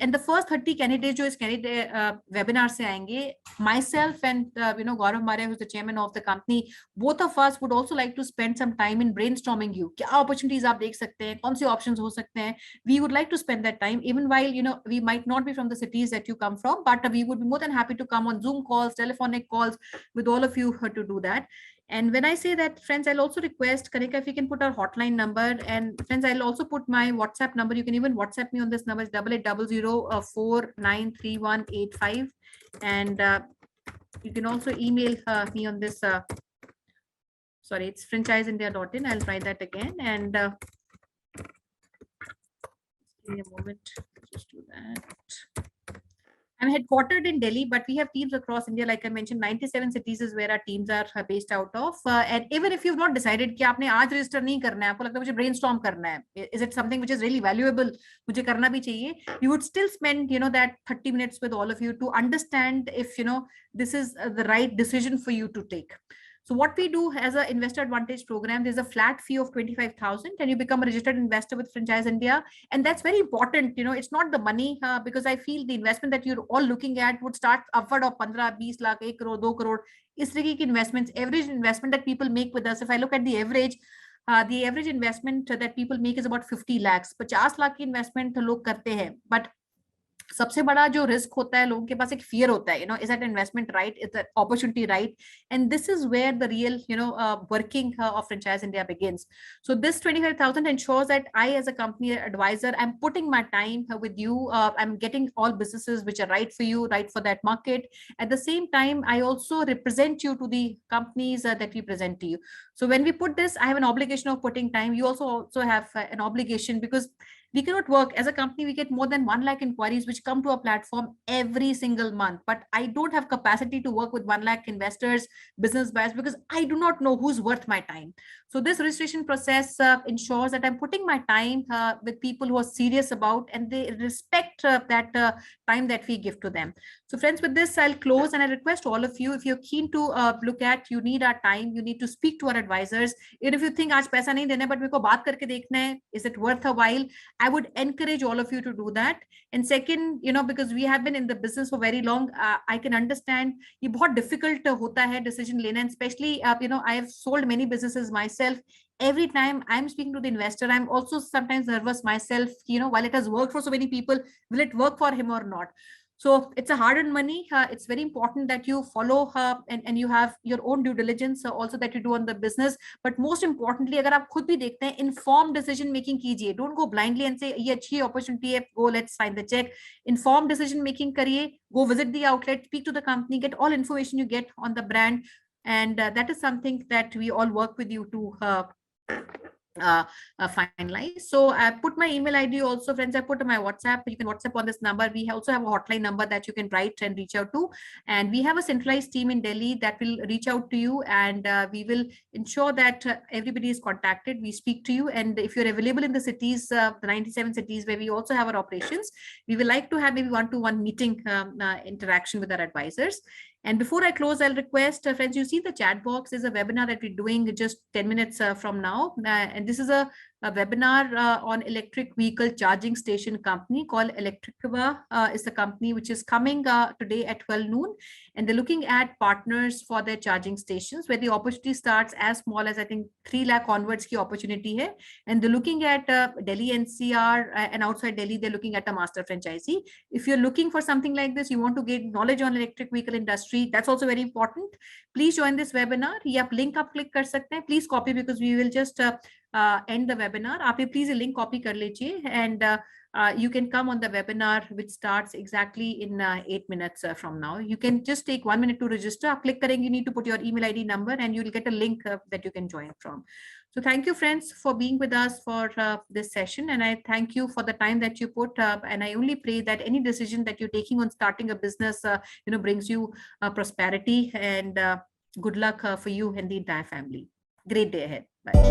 And the first 30 candidates जो इस candidate webinar से आएंगे, myself and Gaurav Maurya, who's the chairman of the company, both of us would also like to spend some time in brainstorming you. क्या opportunities आप देख सकते हैं, कौन से options हो सकते हैं. We would like to spend that time, even while we might not be from the cities that you come from, but we would be more than happy to come on Zoom calls, telephonic calls with all of you to do that. And when I say that, friends, I'll also request Kanika if you can put our hotline number, and friends, I'll also put my WhatsApp number. You can even WhatsApp me on this number. It's 8800493185, and you can also email me on this. Sorry, it's franchiseindia.in. I'll try that again, and give me a moment. Just do that. I'm headquartered in Delhi, but we have teams across India. Like I mentioned, 97 cities is where our teams are based out of. And even if you've not decided कि आपने आज register नहीं करना है, आपको लगता है मुझे brainstorm करना है, is it something which is really valuable, मुझे करना भी चाहिए, you would still spend that 30 minutes with all of you to understand if this is the right decision for you to take. So what we do as an investor advantage program, there's a flat fee of 25,000 and you become a registered investor with Franchise India. And that's very important. It's not the money because I feel the investment that you're all looking at would start upward of 15, 20 lakh, 1 crore, 2 crore. Is तरह की investments, average investment that people make with us. If I look at the average investment that people make is about 50 lakhs. 50 lakh की investment लोग करते हैं. But सबसे बड़ा जो risk होता है लोगों के पास एक फियर होता है is that investment right, is that opportunity right, and this is where the real working of Franchise India begins. So this 25,000 ensures that I as a company advisor, I'm putting my time with you, I'm getting all businesses which are right for you, right for that market. At the same time, I also represent you to the companies that we present to you. So when we put this, I have an obligation of putting time. You also have an obligation, because We cannot work as a company. We get more than 1 lakh inquiries which come to our platform every single month. But I don't have capacity to work with 1 lakh investors, business buyers, because I do not know who's worth my time. So this registration process ensures that I'm putting my time with people who are serious about, and they respect that time that we give to them. So friends, with this, I'll close, and I request all of you, if you're keen to look at, you need our time, you need to speak to our advisors. Even if you think आज पैसा नहीं देना, but मेरे को बात करके देखना है, is it worth a while? I would encourage all of you to do that. And second, because we have been in the business for very long, I can understand ये बहुत difficult होता है decision लेना, and especially I have sold many businesses myself. Every time I'm speaking to the investor, I'm also sometimes nervous myself, while it has worked for so many people, will it work for him or not? So it's a hard-earned money. It's very important that you follow and you have your own due diligence also that you do on the business. But most importantly, अगर आप खुद भी देखते हैं, informed decision making कीजिए. Don't go blindly and say ये अच्छी opportunity है, go let's sign the check. Informed decision making करिए. Go visit the outlet, speak to the company, get all information you get on the brand, and that is something that we all work with you to finalize. So I put my email ID also, friends. I put my WhatsApp. You can WhatsApp on this number. We also have a hotline number that you can write and reach out to. And we have a centralized team in Delhi that will reach out to you, and we will ensure that everybody is contacted. We speak to you, and if you're available in the cities, the 97 cities where we also have our operations, we will like to have maybe one-to-one meeting interaction with our advisors. And before I close, I'll request friends, you see the chat box is a webinar that we're doing just 10 minutes from now. And this is a webinar on electric vehicle charging station company called Electrica is the company which is coming today at 12 noon. And they're looking at partners for their charging stations, where the opportunity starts as small as I think 3 lakh onwards ki opportunity hai. And they're looking at Delhi NCR and outside Delhi, they're looking at a master franchisee. If you're looking for something like this, you want to get knowledge on electric vehicle industry, that's also very important. Please join this webinar. ये आप link आप click कर सकते हैं. Please copy, because we will just end the webinar. आप ये please link copy कर लीजिए, and you can come on the webinar which starts exactly in 8 minutes from now. You can just take 1 minute to register. आप click करेंगे, you need to put your email ID number, and you'll get a link that you can join from. So thank you, friends, for being with us for this session. And I thank you for the time that you put up. And I only pray that any decision that you're taking on starting a business, brings you prosperity, and good luck for you and the entire family. Great day ahead. Bye.